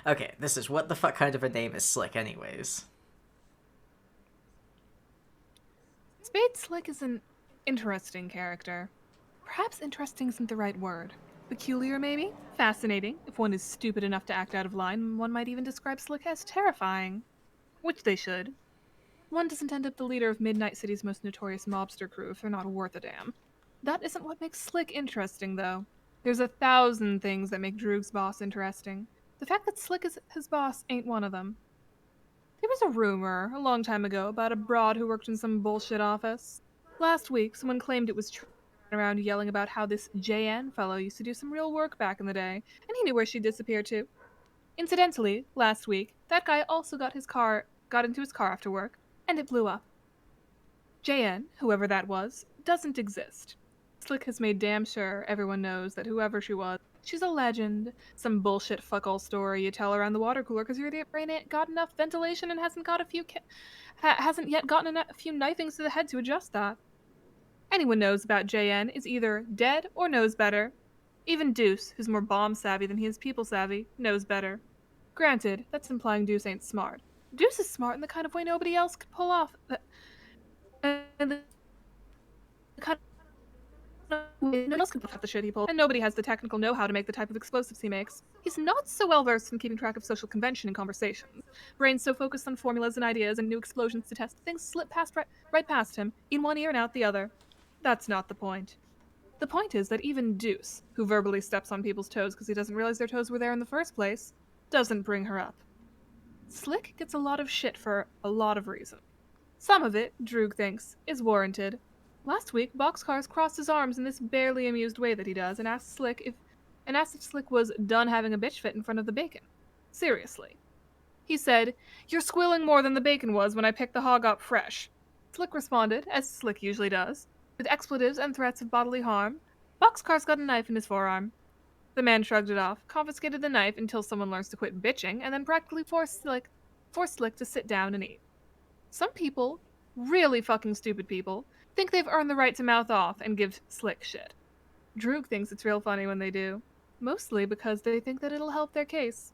Okay, this is what the fuck kind of a name is Slick anyways? Spades Slick is an interesting character. Perhaps interesting isn't the right word. Peculiar, maybe? Fascinating. If one is stupid enough to act out of line, one might even describe Slick as terrifying. Which they should. One doesn't end up the leader of Midnight City's most notorious mobster crew if they're not worth a damn. That isn't what makes Slick interesting, though. There's 1,000 things that make Droog's boss interesting. The fact that Slick is his boss ain't one of them. There was a rumor a long time ago about a broad who worked in some bullshit office. Last week, someone claimed it was true, around yelling about how this JN fellow used to do some real work back in the day, and he knew where she'd disappeared to. Incidentally, last week, that guy also got into his car after work, and it blew up. JN, whoever that was, doesn't exist. Slick has made damn sure everyone knows that whoever she was, she's a legend. Some bullshit fuck all story you tell around the water cooler because your brain ain't got enough ventilation and hasn't yet gotten a few knifings to the head to adjust that. Anyone knows about JN is either dead or knows better. Even Deuce, who's more bomb savvy than he is people savvy, knows better. Granted, that's implying Deuce ain't smart. Deuce is smart in the kind of way nobody else could pull off. And the kind no one else can pull off the shit he pulls, and nobody has the technical know-how to make the type of explosives he makes. He's not so well versed in keeping track of social convention and conversations. Brain's so focused on formulas and ideas and new explosions to test, things slip right past him, in one ear and out the other. That's not the point. The point is that even Deuce, who verbally steps on people's toes because he doesn't realize their toes were there in the first place, doesn't bring her up. Slick gets a lot of shit for a lot of reasons. Some of it, Droog thinks, is warranted. Last week, Boxcars crossed his arms in this barely amused way that he does and asked if Slick was done having a bitch fit in front of the bacon. Seriously. He said, "You're squealing more than the bacon was when I picked the hog up fresh." Slick responded, as Slick usually does, with expletives and threats of bodily harm. Boxcar's got a knife in his forearm. The man shrugged it off, confiscated the knife until someone learns to quit bitching, and then practically forced Slick to sit down and eat. Some people, really fucking stupid people, think they've earned the right to mouth off and give Slick shit. Droog thinks it's real funny when they do. Mostly because they think that it'll help their case.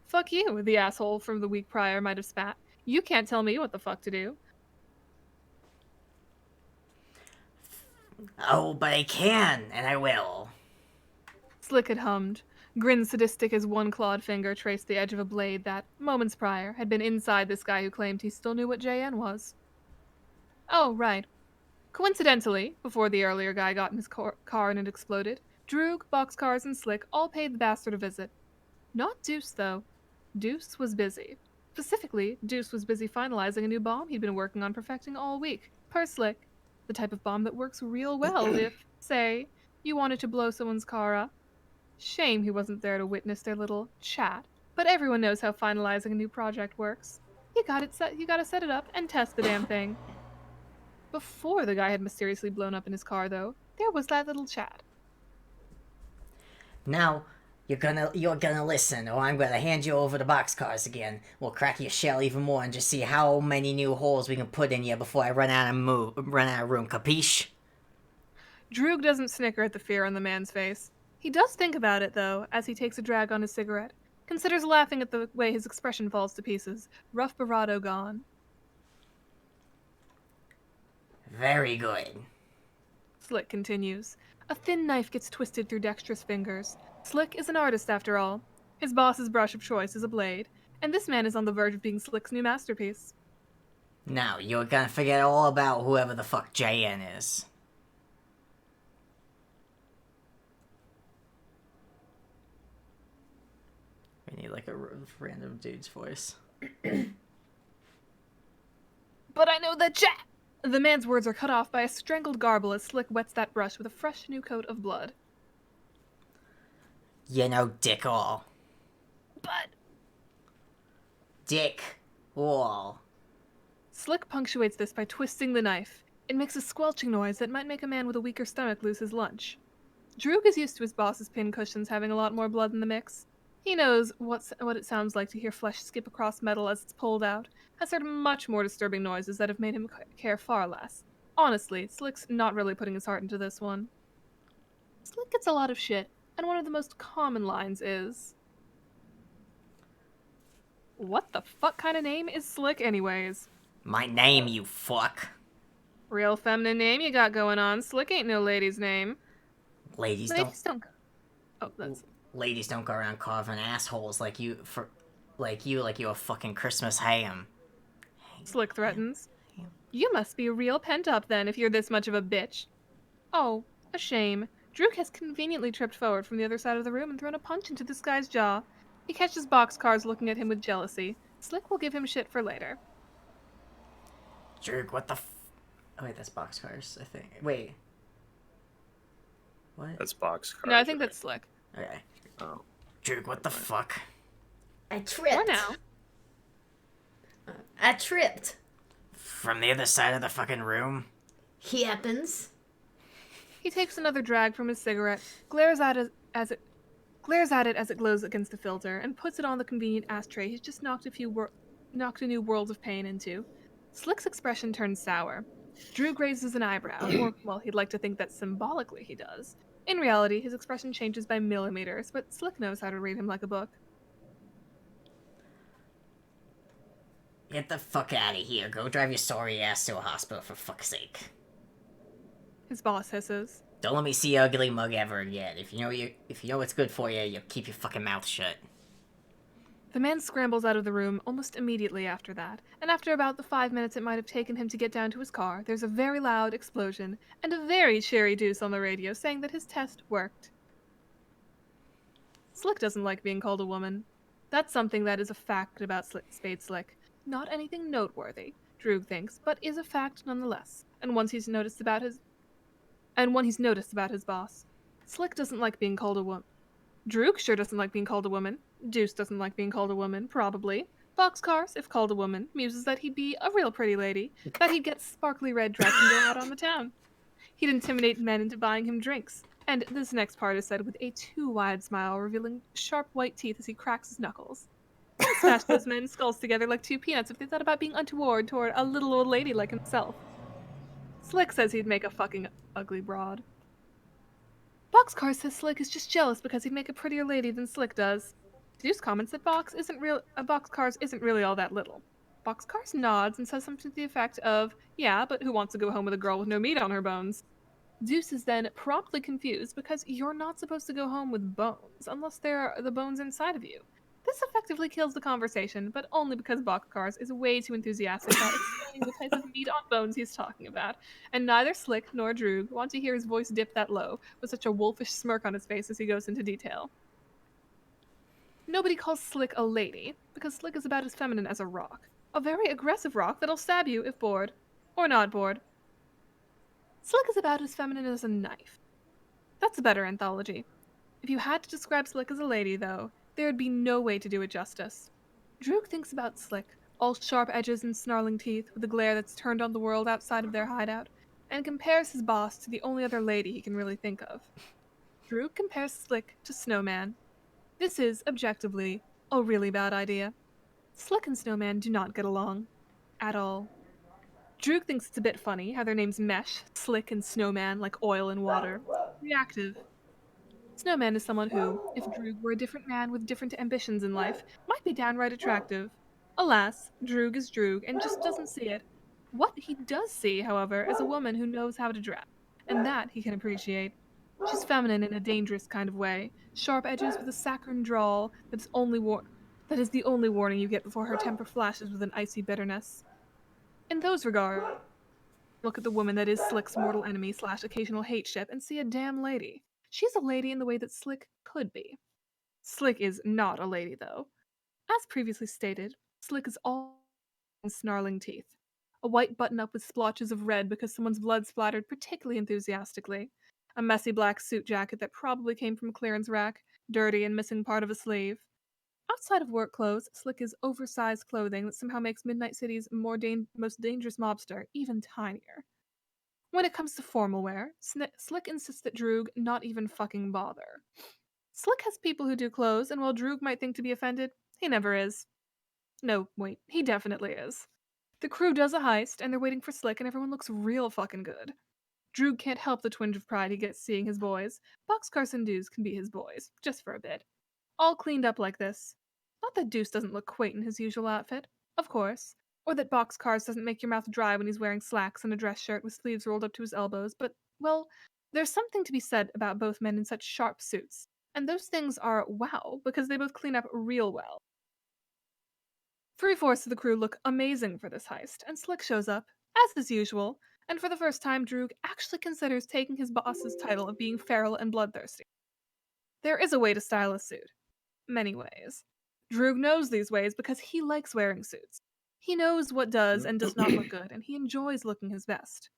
Fuck you, the asshole from the week prior might have spat. You can't tell me what the fuck to do. Oh, but I can, and I will. Slick had hummed, grinned sadistic as one clawed finger traced the edge of a blade that, moments prior, had been inside this guy who claimed he still knew what JN was. Oh, right. Coincidentally, before the earlier guy got in his car and it exploded, Droog, Boxcars, and Slick all paid the bastard a visit. Not Deuce, though. Deuce was busy. Specifically, Deuce was busy finalizing a new bomb he'd been working on perfecting all week, per Slick. The type of bomb that works real well if, say, you wanted to blow someone's car up. Shame he wasn't there to witness their little chat, but everyone knows how finalizing a new project works. You gotta set it up and test the damn thing. Before the guy had mysteriously blown up in his car, though, there was that little chat. Now, you're gonna listen, or I'm gonna hand you over to boxcars again. We'll crack your shell even more and just see how many new holes we can put in you before I run out of room. Capiche? Droog doesn't snicker at the fear on the man's face. He does think about it, though, as he takes a drag on his cigarette, considers laughing at the way his expression falls to pieces, rough bravado gone. Very good. Slick continues. A thin knife gets twisted through dexterous fingers. Slick is an artist, after all. His boss's brush of choice is a blade, and this man is on the verge of being Slick's new masterpiece. Now, you're gonna forget all about whoever the fuck JN is. We need like a random dude's voice. But I know that Jack! The man's words are cut off by a strangled garble as Slick wets that brush with a fresh new coat of blood. You know, Dick All. But Dick All. Slick punctuates this by twisting the knife. It makes a squelching noise that might make a man with a weaker stomach lose his lunch. Droog is used to his boss's pincushions having a lot more blood in the mix. He knows what it sounds like to hear flesh skip across metal as it's pulled out, has heard much more disturbing noises that have made him care far less. Honestly, Slick's not really putting his heart into this one. Slick gets a lot of shit, and one of the most common lines is, What the fuck kind of name is Slick, anyways? My name, you fuck. Real feminine name you got going on. Slick ain't no lady's name. Ladies don't Ladies don't go. Oh, that's. ladies don't go around carving assholes like you a fucking Christmas ham. Slick Ham, threatens. ham. You must be real pent up then if you're this much of a bitch. Oh, a shame. Drook has conveniently tripped forward from the other side of the room and thrown a punch into this guy's jaw. He catches boxcars looking at him with jealousy. Slick will give him shit for later. Jerk, what the oh wait, that's boxcars, I think. Wait. What? That's box No, I cars, think right? that's Slick. Okay. Oh, Jerk, what the never mind. fuck? I For tripped. now. I tripped. From the other side of the fucking room? He happens. He takes another drag from his cigarette, glares at it as it glows against the filter, and puts it on the convenient ashtray he's just knocked a new world of pain into. Slick's expression turns sour. Drew raises an eyebrow, or, well, he'd like to think that symbolically he does. In reality, his expression changes by millimeters, but Slick knows how to read him like a book. Get the fuck out of here. Go drive your sorry ass to a hospital for fuck's sake. His boss hisses. Don't let me see your ugly mug ever again. If you know what's good for you, you keep your fucking mouth shut. The man scrambles out of the room almost immediately after that, and after about the 5 minutes it might have taken him to get down to his car, there's a very loud explosion and a very cheery deuce on the radio saying that his test worked. Slick doesn't like being called a woman. That's something that is a fact about Spades Slick. Not anything noteworthy, Droog thinks, but is a fact nonetheless, and one he's noticed about his boss. Slick doesn't like being called a woman. Droog sure doesn't like being called a woman. Deuce doesn't like being called a woman, probably. Boxcars, if called a woman, muses that he'd be a real pretty lady, that he'd get sparkly red dress and go out on the town. He'd intimidate men into buying him drinks. And this next part is said with a too wide smile, revealing sharp white teeth as he cracks his knuckles. He'd smash those men's skulls together like two peanuts if they thought about being untoward toward a little old lady like himself. Slick says he'd make a fucking ugly broad. Boxcar says Slick is just jealous because he'd make a prettier lady than Slick does. Deuce comments that Boxcars isn't really all that little. Boxcars nods and says something to the effect of, yeah, but who wants to go home with a girl with no meat on her bones? Deuce is then promptly confused because you're not supposed to go home with bones unless they're the bones inside of you. This effectively kills the conversation, but only because Boxcars is way too enthusiastic about explaining the type of meat on bones he's talking about, and neither Slick nor Droog want to hear his voice dip that low, with such a wolfish smirk on his face as he goes into detail. Nobody calls Slick a lady, because Slick is about as feminine as a rock. A very aggressive rock that'll stab you if bored. Or not bored. Slick is about as feminine as a knife. That's a better anthology. If you had to describe Slick as a lady, though, there would be no way to do it justice. Droog thinks about Slick, all sharp edges and snarling teeth, with a glare that's turned on the world outside of their hideout, and compares his boss to the only other lady he can really think of. Droog compares Slick to Snowman. This is, objectively, a really bad idea. Slick and Snowman do not get along. At all. Droog thinks it's a bit funny how their names mesh, Slick and Snowman, like oil and water. Reactive. Snowman is someone who, if Droog were a different man with different ambitions in life, might be downright attractive. Alas, Droog is Droog and just doesn't see it. What he does see, however, is a woman who knows how to dress, and that he can appreciate. She's feminine in a dangerous kind of way, sharp edges with a saccharine drawl that is the only warning you get before her temper flashes with an icy bitterness. In those regards, look at the woman that is Slick's mortal enemy / occasional hate ship and see a damn lady. She's a lady in the way that Slick could be. Slick is not a lady, though. As previously stated, Slick is all snarling teeth. A white button up with splotches of red because someone's blood splattered particularly enthusiastically. A messy black suit jacket that probably came from a clearance rack, dirty and missing part of a sleeve. Outside of work clothes, Slick is oversized clothing that somehow makes Midnight City's most dangerous mobster even tinier. When it comes to formal wear, Slick insists that Droog not even fucking bother. Slick has people who do clothes, and while Droog might think to be offended, he never is. No, wait, he definitely is. The crew does a heist, and they're waiting for Slick, and everyone looks real fucking good. Droog can't help the twinge of pride he gets seeing his boys. Boxcars and Dews can be his boys, just for a bit. All cleaned up like this. Not that Deuce doesn't look quaint in his usual outfit, of course, or that Boxcars doesn't make your mouth dry when he's wearing slacks and a dress shirt with sleeves rolled up to his elbows, but, well, there's something to be said about both men in such sharp suits, and those things are wow because they both clean up real well. 3/4 of the crew look amazing for this heist, and Slick shows up, as is usual, and for the first time, Droog actually considers taking his boss's title of being feral and bloodthirsty. There is a way to style a suit. Many ways. Droog knows these ways because he likes wearing suits. He knows what does and does not look good, and he enjoys looking his best.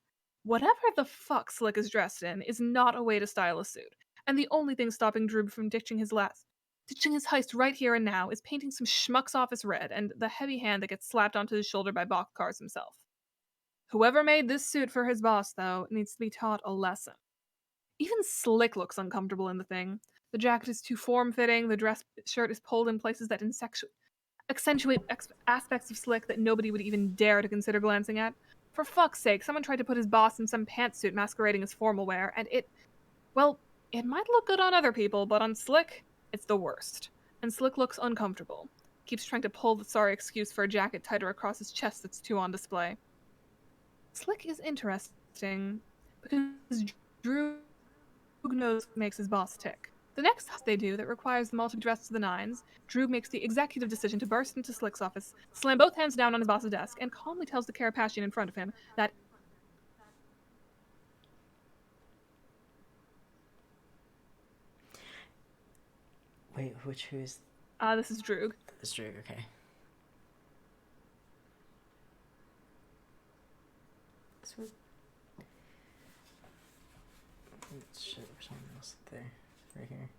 Whatever the fuck Slick is dressed in is not a way to style a suit, and the only thing stopping Droog from ditching his heist right here and now is painting some schmuck's office red and the heavy hand that gets slapped onto his shoulder by Boxcars himself. Whoever made this suit for his boss, though, needs to be taught a lesson. Even Slick looks uncomfortable in the thing. The jacket is too form-fitting, the dress shirt is pulled in places that accentuate aspects of Slick that nobody would even dare to consider glancing at. For fuck's sake, someone tried to put his boss in some pantsuit masquerading as formal wear, and it might look good on other people, but on Slick, it's the worst. And Slick looks uncomfortable. Keeps trying to pull the sorry excuse for a jacket tighter across his chest that's too on display. Slick is interesting because Drew knows what makes his boss tick. The next task they do that requires them all to be dressed to the nines, Drew makes the executive decision to burst into Slick's office, slam both hands down on his boss's desk, and calmly tells the Carapacian in front of him that Wait, who's... this is Droog. This Droog, okay. Shit, there's something else there. Right here.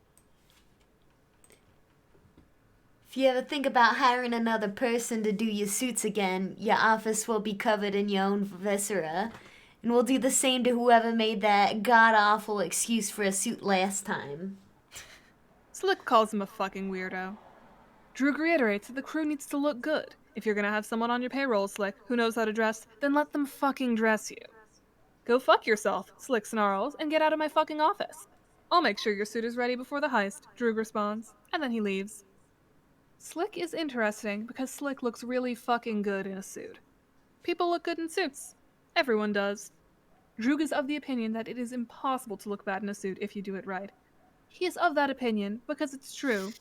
If you ever think about hiring another person to do your suits again, your office will be covered in your own viscera. And we'll do the same to whoever made that god-awful excuse for a suit last time. Slick calls him a fucking weirdo. Droog reiterates that the crew needs to look good. If you're gonna have someone on your payroll, Slick, who knows how to dress, then let them fucking dress you. Go fuck yourself, Slick snarls, and get out of my fucking office. I'll make sure your suit is ready before the heist, Droog responds, and then he leaves. Slick is interesting because Slick looks really fucking good in a suit. People look good in suits. Everyone does. Droog is of the opinion that it is impossible to look bad in a suit if you do it right. He is of that opinion because it's true.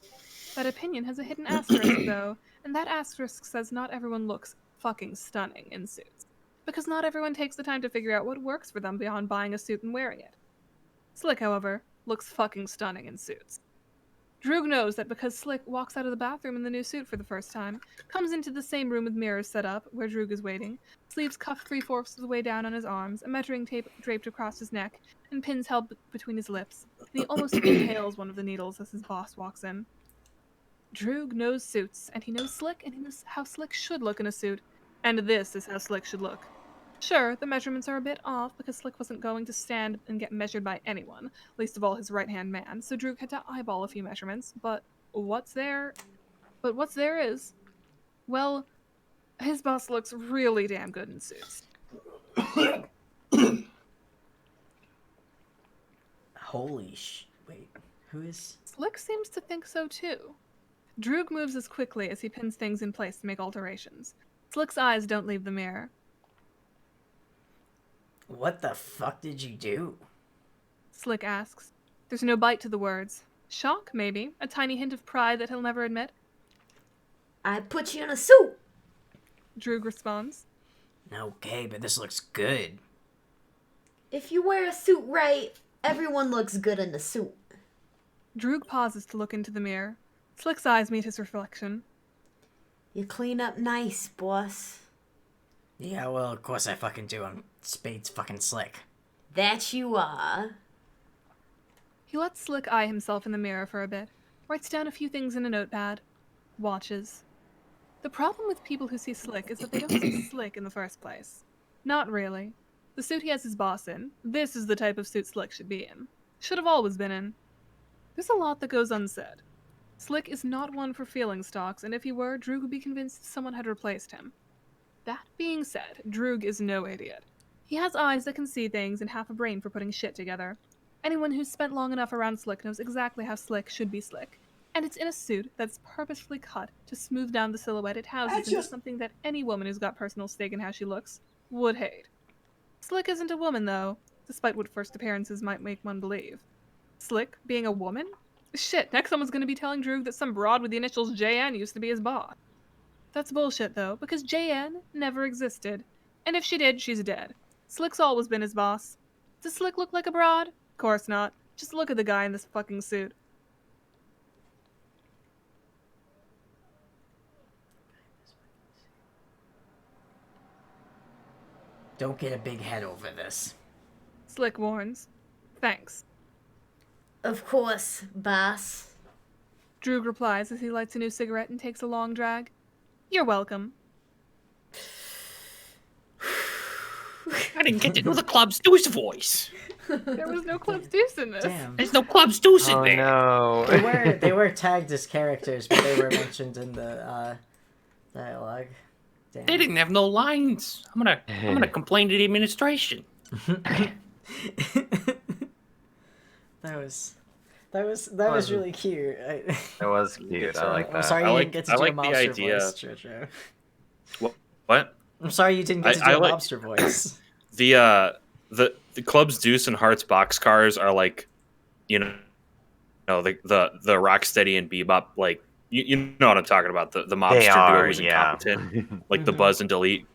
That opinion has a hidden asterisk, though, and that asterisk says not everyone looks fucking stunning in suits. Because not everyone takes the time to figure out what works for them beyond buying a suit and wearing it. Slick, however, looks fucking stunning in suits. Droog knows that because Slick walks out of the bathroom in the new suit for the first time, comes into the same room with mirrors set up, where Droog is waiting, sleeves cuffed 3/4 of the way down on his arms, a measuring tape draped across his neck, and pins held between his lips, and he almost inhales one of the needles as his boss walks in. Droog knows suits, and he knows Slick, and he knows how Slick should look in a suit, and this is how Slick should look. Sure, the measurements are a bit off because Slick wasn't going to stand and get measured by anyone, least of all his right-hand man, so Droog had to eyeball a few measurements, but what's there is, well, his boss looks really damn good in suits. Wait, who is... Slick seems to think so too. Droog moves as quickly as he pins things in place to make alterations. Slick's eyes don't leave the mirror. What the fuck did you do? Slick asks. There's no bite to the words. Shock, maybe. A tiny hint of pride that he'll never admit. I put you in a suit. Droog responds. Okay, but this looks good. If you wear a suit right, everyone looks good in the suit. Droog pauses to look into the mirror. Slick's eyes meet his reflection. You clean up nice, boss. Yeah, well, of course I fucking do. I'm Spades fucking Slick. That you are. He lets Slick eye himself in the mirror for a bit, writes down a few things in a notepad, watches. The problem with people who see Slick is that they don't see Slick in the first place. Not really. The suit he has his boss in, this is the type of suit Slick should be in. Should have always been in. There's a lot that goes unsaid. Slick is not one for feeling stalks, and if he were, Droog would be convinced someone had replaced him. That being said, Droog is no idiot. He has eyes that can see things and half a brain for putting shit together. Anyone who's spent long enough around Slick knows exactly how Slick should be Slick. And it's in a suit that's purposefully cut to smooth down the silhouette it houses into something that any woman who's got personal stake in how she looks would hate. Slick isn't a woman, though, despite what first appearances might make one believe. Slick being a woman? Shit, next someone's gonna be telling Droog that some broad with the initials JN used to be his boss. That's bullshit, though, because JN never existed. And if she did, she's dead. Slick's always been his boss. Does Slick look like a broad? Course not. Just look at the guy in this fucking suit. Don't get a big head over this. Slick warns. Thanks. Of course, boss. Droog replies as he lights a new cigarette and takes a long drag. You're welcome. I didn't get to know the Club's Deuce voice. There was no Club's Deuce in this. Damn. There's no Club's Deuce in Oh there. no. They were tagged as characters, but they were mentioned in the dialogue. Damn. They didn't have no lines. I'm gonna complain to the administration. That was really cute. That was cute. I like I'm that. sorry I you like- didn't get to I do like a the mobster idea. voice, Jojo. What? I'm sorry you didn't get to do I a like- mobster voice. The Club's Deuce and Hearts boxcars are like, you know, the Rocksteady and Bebop, like you know what I'm talking about, the mobster They duo are, who's yeah. incompetent, like the Mhm. Buzz and Delete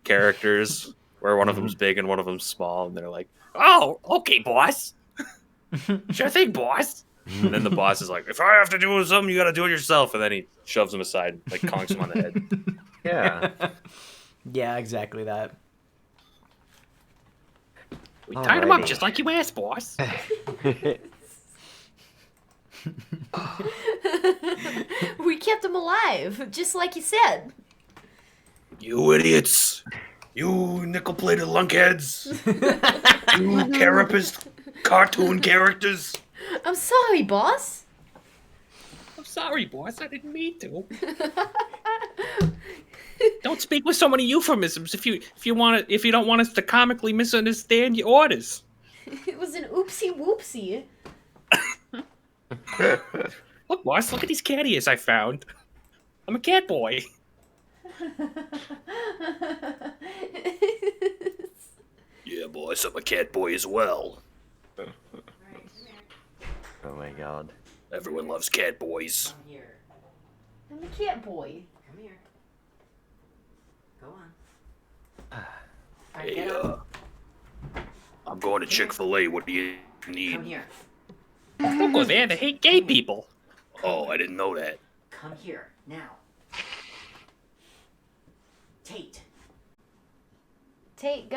characters, where one of them's big and one of them's small, and they're like, "Oh, okay, boss, sure thing, boss." And then the boss is like, "If I have to do something, you got to do it yourself," and then he shoves him aside, like conks him on the head. Yeah. Yeah, exactly that. We tied him up Alrighty. just like you asked, boss. We kept him alive, just like you said. You idiots! You nickel-plated lunkheads! You carapace cartoon characters! I'm sorry, boss. I'm sorry, boss. I didn't mean to. Don't speak with so many euphemisms if you don't want us to comically misunderstand your orders. It was an oopsie whoopsie. Look, boss, look at these cat ears I found. I'm a cat boy. Yeah, boss, I'm a cat boy as well. Oh my god. Everyone loves cat boys. Come here. I'm a cat boy. Come here. Go on. Alright, Hey, get up. I'm going to Chick-fil-A. What do you need? Come here. Don't go there. They hate gay people. Oh, I didn't know that. Come here now. Tate. Tate, go.